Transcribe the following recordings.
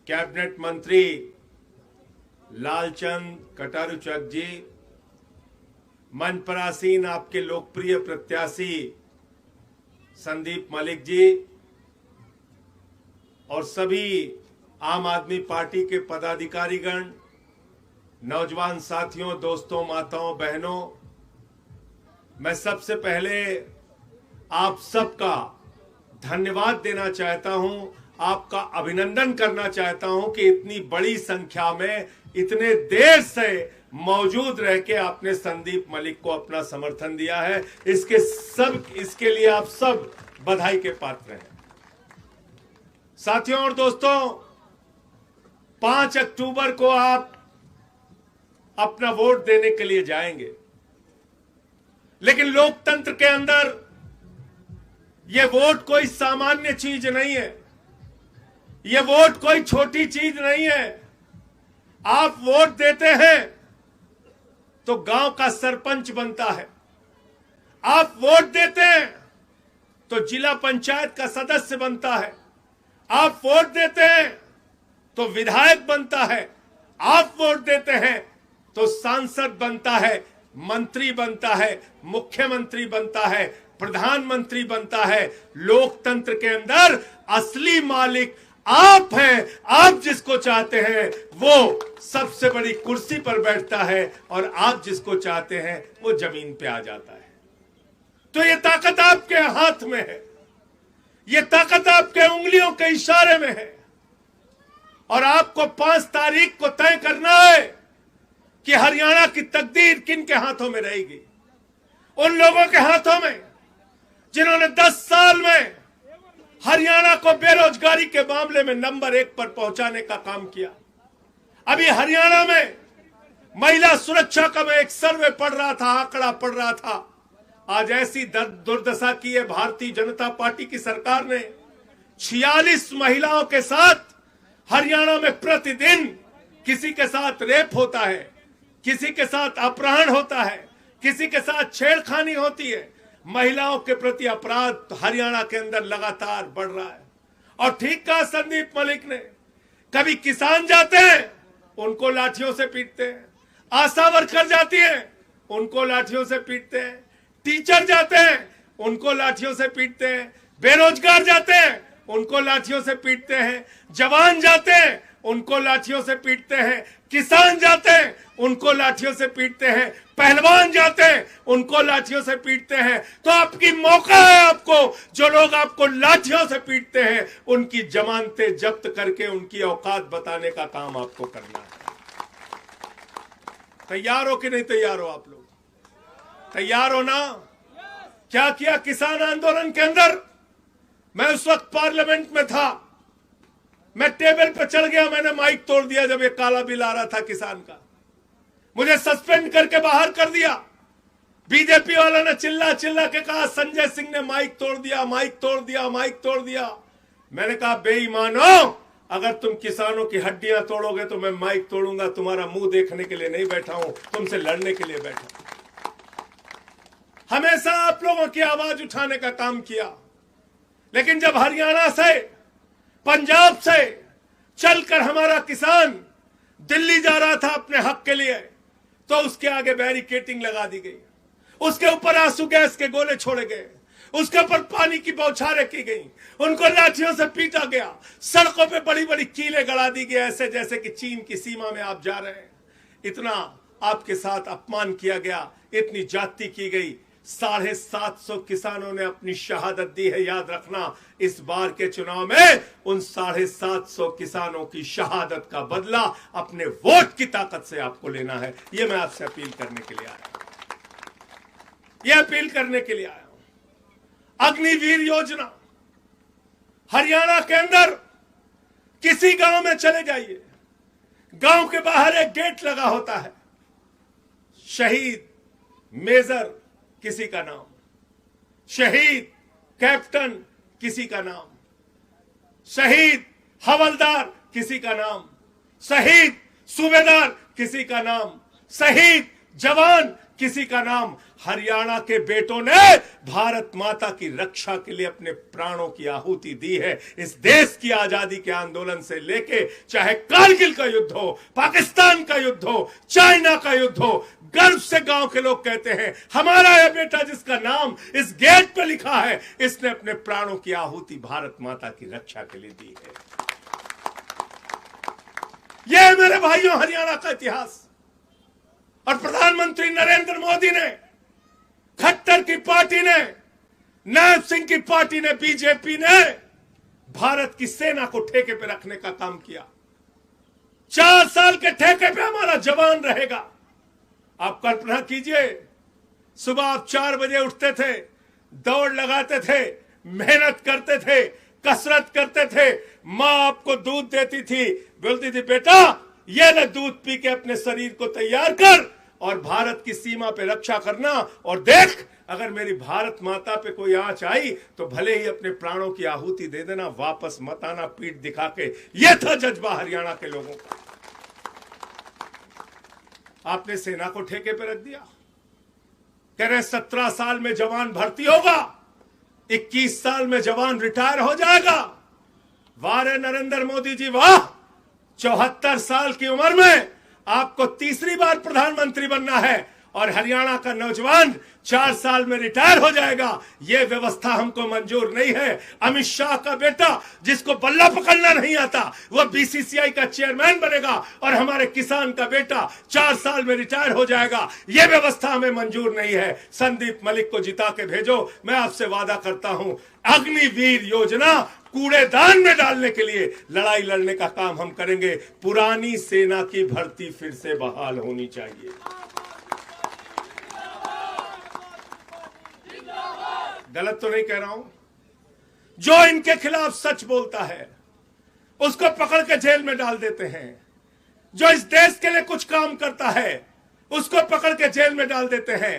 Cabinet मंत्री लालचंद कटारुचक जी, मंच पर आसीन आपके लोकप्रिय प्रत्याशी संदीप मलिक जी और सभी आम आदमी पार्टी के पदाधिकारीगण, नौजवान साथियों, दोस्तों, माताओं, बहनों, मैं सबसे पहले आप सबका धन्यवाद देना चाहता हूं, आपका अभिनंदन करना चाहता हूं कि इतनी बड़ी संख्या में इतने देर से मौजूद रह के आपने संदीप मलिक को अपना समर्थन दिया है। इसके लिए आप सब बधाई के पात्र हैं। साथियों और दोस्तों, 5 अक्टूबर को आप अपना वोट देने के लिए जाएंगे, लेकिन लोकतंत्र के अंदर यह वोट कोई सामान्य चीज नहीं है, यह वोट कोई छोटी चीज नहीं है। आप वोट देते हैं तो गांव का सरपंच बनता है, आप वोट देते हैं तो जिला पंचायत का सदस्य बनता है, आप वोट देते हैं तो विधायक बनता है, आप वोट देते हैं तो सांसद बनता है, मंत्री बनता है, मुख्यमंत्री बनता है, प्रधानमंत्री बनता है। लोकतंत्र के अंदर असली मालिक आप हैं। आप जिसको चाहते हैं वो सबसे बड़ी कुर्सी पर बैठता है और आप जिसको चाहते हैं वो जमीन पे आ जाता है। तो ये ताकत आपके हाथ में है, ये ताकत आपके उंगलियों के इशारे में है। और आपको 5 तारीख को तय करना है कि हरियाणा की तकदीर किन के हाथों में रहेगी। उन लोगों के हाथों में जिन्होंने 10 साल में हरियाणा को बेरोजगारी के मामले में नंबर 1 पर पहुंचाने का काम किया। अभी हरियाणा में महिला सुरक्षा का मैं एक सर्वे पढ़ रहा था, आंकड़ा पढ़ रहा था। आज ऐसी दुर्दशा की है भारतीय जनता पार्टी की सरकार ने, 46 महिलाओं के साथ हरियाणा में प्रतिदिन किसी के साथ रेप होता है, किसी के साथ अपहरण होता है, किसी के साथ छेड़खानी होती है। महिलाओं के प्रति अपराध हरियाणा के अंदर लगातार बढ़ रहा है। और ठीक कहा संदीप मलिक ने, कभी किसान जाते हैं उनको लाठियों से पीटते हैं, आशा वर्कर जाती है उनको लाठियों से पीटते हैं, टीचर जाते हैं उनको लाठियों से पीटते हैं, बेरोजगार जाते हैं उनको लाठियों से पीटते हैं, जवान जाते हैं उनको लाठियों से पीटते हैं, किसान जाते हैं उनको लाठियों से पीटते हैं, पहलवान जाते हैं उनको लाठियों से पीटते हैं। तो आपकी मौका है, आपको जो लोग आपको लाठियों से पीटते हैं उनकी जमानतें जब्त करके उनकी औकात बताने का काम आपको करना है। तैयार हो कि नहीं तैयार हो? आप लोग तैयार हो ना? क्या किया किसान आंदोलन के अंदर? मैं उस वक्त पार्लियामेंट में था, मैं टेबल पर चढ़ गया, मैंने माइक तोड़ दिया जब ये काला बिल आ रहा था किसान का, मुझे सस्पेंड करके बाहर कर दिया। बीजेपी वाला ने चिल्ला चिल्ला के कहा संजय सिंह ने माइक तोड़ दिया, माइक तोड़ दिया, माइक तोड़ दिया। मैंने कहा बेईमानो, अगर तुम किसानों की हड्डियां तोड़ोगे तो मैं माइक तोड़ूंगा। तुम्हारा मुंह देखने के लिए नहीं बैठा हूं, तुमसे लड़ने के लिए बैठा हूं। हमेशा आप लोगों की आवाज उठाने का काम किया, लेकिन जब हरियाणा से, पंजाब से चलकर हमारा किसान दिल्ली जा रहा था अपने हक के लिए, तो उसके आगे बैरिकेटिंग लगा दी गई, उसके ऊपर आंसू गैस के गोले छोड़े गए, उसके ऊपर पानी की बौछारें की गई, उनको लाठियों से पीटा गया, सड़कों पे बड़ी बड़ी कीलें गड़ा दी गई, ऐसे जैसे कि चीन की सीमा में आप जा रहे हैं। इतना आपके साथ अपमान किया गया, इतनी जाति की गई। 750 किसानों ने अपनी शहादत दी है। याद रखना, इस बार के चुनाव में उन 750 किसानों की शहादत का बदला अपने वोट की ताकत से आपको लेना है। यह मैं आपसे अपील करने के लिए आया हूं, यह अपील करने के लिए आया हूं। अग्निवीर योजना, हरियाणा के अंदर किसी गांव में चले जाइए, गांव के बाहर एक गेट लगा होता है, शहीद मेजर किसी का नाम, शहीद कैप्टन किसी का नाम, शहीद हवलदार किसी का नाम, शहीद सूबेदार किसी का नाम, शहीद जवान किसी का नाम। हरियाणा के बेटों ने भारत माता की रक्षा के लिए अपने प्राणों की आहुति दी है। इस देश की आजादी के आंदोलन से लेके चाहे कारगिल का युद्ध हो, पाकिस्तान का युद्ध हो, चाइना का युद्ध हो, गर्व से गांव के लोग कहते हैं हमारा यह बेटा जिसका नाम इस गेट पे लिखा है, इसने अपने प्राणों की आहुति भारत माता की रक्षा के लिए दी है। यह मेरे भाइयों हरियाणा का इतिहास। और प्रधानमंत्री नरेंद्र मोदी ने, खट्टर की पार्टी ने, नायब सिंह की पार्टी ने, बीजेपी ने भारत की सेना को ठेके पे रखने का काम किया। 4 साल के ठेके पे हमारा जवान रहेगा। आप कल्पना कीजिए, सुबह आप 4 बजे उठते थे, दौड़ लगाते थे, मेहनत करते थे, कसरत करते थे, मां आपको दूध देती थी, बोलती थी बेटा ये ले दूध पी के अपने शरीर को तैयार कर और भारत की सीमा पे रक्षा करना। और देख अगर मेरी भारत माता पे कोई आंच आई तो भले ही अपने प्राणों की आहुति दे देना, वापस मत आना पीठ दिखा के। यह था जज्बा हरियाणा के लोगों का। आपने सेना को ठेके पे रख दिया। कह रहे 17 साल में जवान भर्ती होगा, 21 साल में जवान रिटायर हो जाएगा। वाह रे नरेंद्र मोदी जी वाह, 74 साल की उम्र में आपको तीसरी बार प्रधानमंत्री बनना है और हरियाणा का नौजवान 4 साल में रिटायर हो जाएगा। यह व्यवस्था हमको मंजूर नहीं है। अमित शाह का बेटा जिसको बल्ला पकड़ना नहीं आता वह बीसीसीआई का चेयरमैन बनेगा और हमारे किसान का बेटा 4 साल में रिटायर हो जाएगा। यह व्यवस्था हमें मंजूर नहीं है। संदीप मलिक को जिता के भेजो। मैं आपसे वादा करता हूं अग्निवीर योजना कूड़ेदान में डालने के लिए लड़ाई लड़ने का काम हम करेंगे। पुरानी सेना की भर्ती फिर से बहाल होनी चाहिए। गलत तो नहीं कह रहा हूं। जो इनके खिलाफ सच बोलता है उसको पकड़ के जेल में डाल देते हैं। जो इस देश के लिए कुछ काम करता है उसको पकड़ के जेल में डाल देते हैं।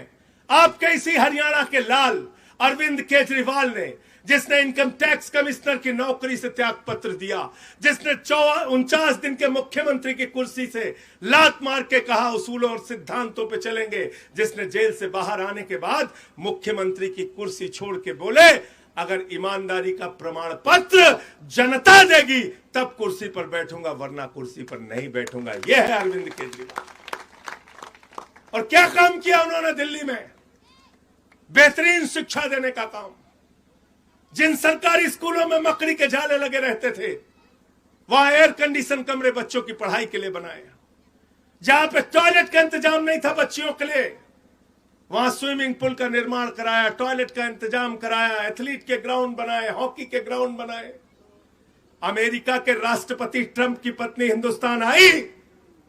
आपके इसी हरियाणा के लाल अरविंद केजरीवाल ने, जिसने इनकम टैक्स कमिश्नर की नौकरी से त्याग पत्र दिया, जिसने 49 दिन के मुख्यमंत्री की कुर्सी से लात मार के कहा उसूलों और सिद्धांतों पे चलेंगे, जिसने जेल से बाहर आने के बाद मुख्यमंत्री की कुर्सी छोड़ के बोले अगर ईमानदारी का प्रमाण पत्र जनता देगी तब कुर्सी पर बैठूंगा वरना कुर्सी पर नहीं बैठूंगा। यह है अरविंद केजरीवाल। और क्या काम किया उन्होंने दिल्ली में? बेहतरीन शिक्षा देने का काम। जिन सरकारी स्कूलों में मकड़ी के जाले लगे रहते थे वहां एयर कंडीशन कमरे बच्चों की पढ़ाई के लिए बनाए। जहां पे टॉयलेट का इंतजाम नहीं था बच्चियों के लिए वहां स्विमिंग पूल का निर्माण कराया, टॉयलेट का इंतजाम कराया, एथलीट के ग्राउंड बनाए, हॉकी के ग्राउंड बनाए। अमेरिका के राष्ट्रपति ट्रंप की पत्नी हिंदुस्तान आई,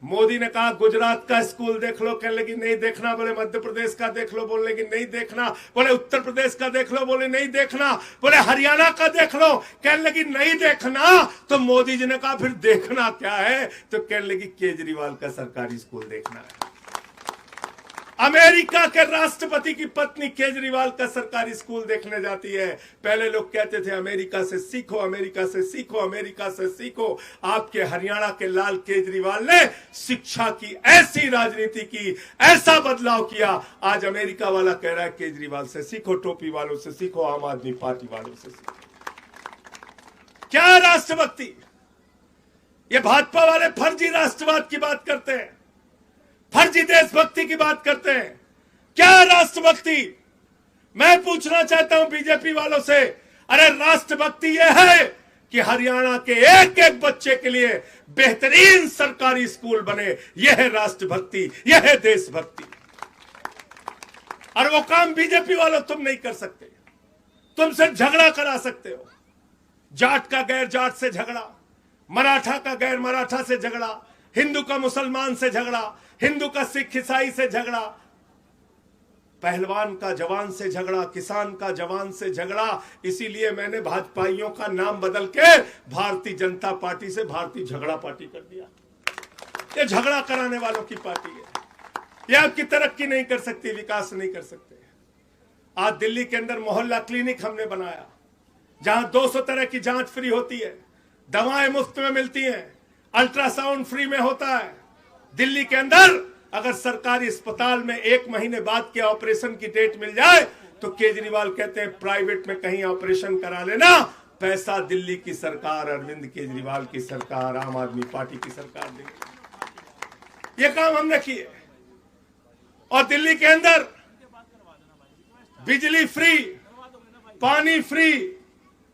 मोदी ने कहा गुजरात का स्कूल देख लो, कहने लगी नहीं देखना। बोले मध्य प्रदेश का देख लो, बोलने की नहीं देखना। बोले उत्तर प्रदेश का देख लो, बोले नहीं देखना। बोले हरियाणा का देख लो, कहने लगी नहीं देखना। तो मोदी जी ने कहा फिर देखना क्या है? तो कहने लगी केजरीवाल का सरकारी स्कूल देखना है। अमेरिका के राष्ट्रपति की पत्नी केजरीवाल का सरकारी स्कूल देखने जाती है। पहले लोग कहते थे अमेरिका से सीखो, अमेरिका से सीखो, अमेरिका से सीखो। आपके हरियाणा के लाल केजरीवाल ने शिक्षा की ऐसी राजनीति की, ऐसा बदलाव किया। आज अमेरिका वाला कह रहा है केजरीवाल से सीखो, टोपी वालों से सीखो, आम आदमी पार्टी वालों से सीखो। क्या राष्ट्रभक्ति? ये भाजपा वाले फर्जी राष्ट्रवाद की बात करते हैं, फर्जी देशभक्ति की बात करते हैं। क्या राष्ट्रभक्ति? मैं पूछना चाहता हूं बीजेपी वालों से, अरे राष्ट्रभक्ति यह है कि हरियाणा के एक एक बच्चे के लिए बेहतरीन सरकारी स्कूल बने। यह है राष्ट्रभक्ति, यह है देशभक्ति। और वो काम बीजेपी वालों तुम नहीं कर सकते। तुम सिर्फ झगड़ा करा सकते हो। जाट का गैर जाट से झगड़ा, मराठा का गैर मराठा से झगड़ा, हिंदू का मुसलमान से झगड़ा, हिंदू का सिख ईसाई से झगड़ा, पहलवान का जवान से झगड़ा, किसान का जवान से झगड़ा। इसीलिए मैंने भाजपाइयों का नाम बदल के भारतीय जनता पार्टी से भारतीय झगड़ा पार्टी कर दिया। ये झगड़ा कराने वालों की पार्टी है। ये आपकी तरक्की नहीं कर सकती, विकास नहीं कर सकते। आज दिल्ली के अंदर मोहल्ला क्लिनिक हमने बनाया जहां 200 तरह की जांच फ्री होती है, दवाएं मुफ्त में मिलती हैं, अल्ट्रासाउंड फ्री में होता है। दिल्ली के अंदर अगर सरकारी अस्पताल में 1 महीने बाद के ऑपरेशन की डेट मिल जाए तो केजरीवाल कहते हैं प्राइवेट में कहीं ऑपरेशन करा लेना, पैसा दिल्ली की सरकार, अरविंद केजरीवाल की सरकार, आम आदमी पार्टी की सरकार देगी। ये काम हमने किए। और दिल्ली के अंदर बिजली फ्री, पानी फ्री,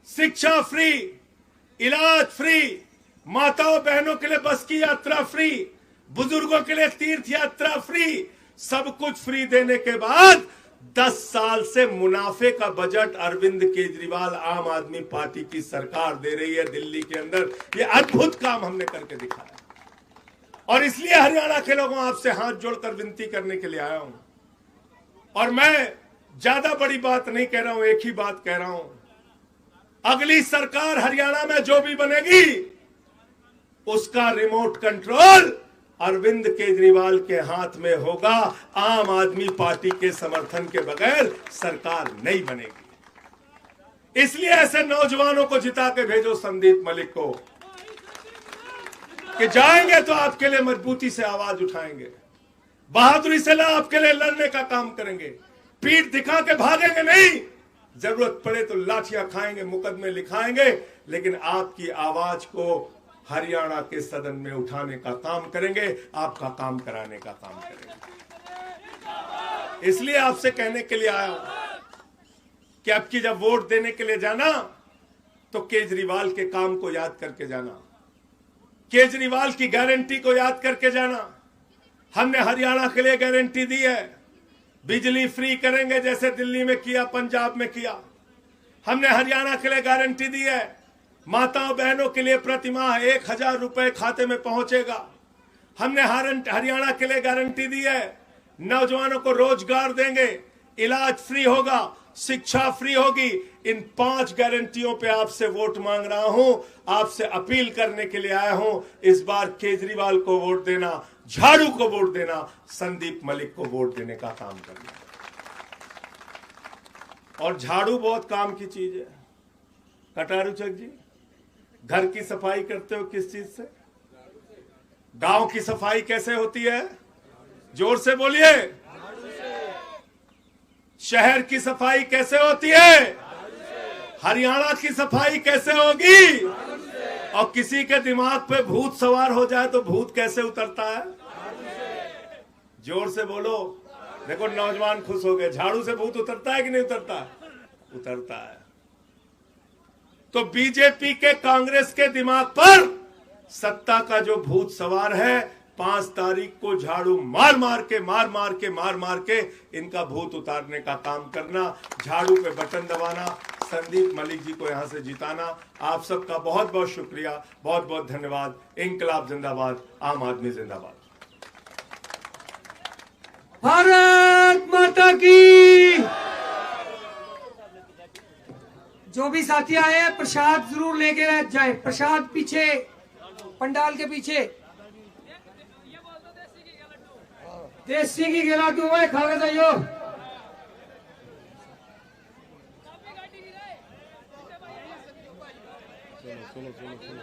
शिक्षा फ्री, इलाज फ्री, माताओं बहनों के लिए बस की यात्रा फ्री, बुजुर्गों के लिए तीर्थ यात्रा फ्री, सब कुछ फ्री देने के बाद 10 साल से मुनाफे का बजट अरविंद केजरीवाल आम आदमी पार्टी की सरकार दे रही है दिल्ली के अंदर। ये अद्भुत काम हमने करके दिखाया। और इसलिए हरियाणा के लोगों आपसे हाथ जोड़कर विनती करने के लिए आया हूं। और मैं ज्यादा बड़ी बात नहीं कह रहा हूं, एक ही बात कह रहा हूं, अगली सरकार हरियाणा में जो भी बनेगी उसका रिमोट कंट्रोल अरविंद केजरीवाल के हाथ में होगा। आम आदमी पार्टी के समर्थन के बगैर सरकार नहीं बनेगी। इसलिए ऐसे नौजवानों को जिता के भेजो संदीप मलिक को, कि जाएंगे तो आपके लिए मजबूती से आवाज उठाएंगे, बहादुरी से आपके लिए लड़ने का काम करेंगे, पीठ दिखा के भागेंगे नहीं, जरूरत पड़े तो लाठियां खाएंगे, मुकदमे लिखाएंगे, लेकिन आपकी आवाज को हरियाणा के सदन में उठाने का काम करेंगे, आपका काम कराने का काम करेंगे। इसलिए आपसे कहने के लिए आया हूं कि आपकी जब वोट देने के लिए जाना तो केजरीवाल के काम को याद करके जाना, केजरीवाल की गारंटी को याद करके जाना। हमने हरियाणा के लिए गारंटी दी है, बिजली फ्री करेंगे जैसे दिल्ली में किया, पंजाब में किया। हमने हरियाणा के लिए गारंटी दी है, माताओं बहनों के लिए प्रतिमाह 1000 रुपए खाते में पहुंचेगा। हमने हरियाणा के लिए गारंटी दी है, नौजवानों को रोजगार देंगे, इलाज फ्री होगा, शिक्षा फ्री होगी। इन 5 गारंटियों पे आपसे वोट मांग रहा हूं, आपसे अपील करने के लिए आया हूं। इस बार केजरीवाल को वोट देना, झाड़ू को वोट देना, संदीप मलिक को वोट देने का काम करना। और झाड़ू बहुत काम की चीज है। कटारू चक जी, घर की सफाई करते हो किस चीज से? गांव की सफाई कैसे होती है? जोर से बोलिए। शहर की सफाई कैसे होती है? हरियाणा की सफाई कैसे होगी? और किसी के दिमाग पे भूत सवार हो जाए तो भूत कैसे उतरता है? जोर से बोलो। देखो नौजवान खुश हो गए। झाड़ू से भूत उतरता है कि नहीं उतरता? उतरता है। तो बीजेपी के, कांग्रेस के दिमाग पर सत्ता का जो भूत सवार है, 5 तारीख को झाड़ू मार मार के इनका भूत उतारने का काम करना, झाड़ू पे बटन दबाना, संदीप मलिक जी को यहां से जिताना। आप सबका बहुत बहुत शुक्रिया, बहुत बहुत धन्यवाद। इंकलाब जिंदाबाद, आम आदमी जिंदाबाद। भारत माता की। जो भी साथी आए हैं प्रसाद जरूर लेके जाए। प्रसाद पीछे पंडाल के पीछे। देसी की गिला क्यों है, खा के जाइयो। चलो चलो चलो चलो।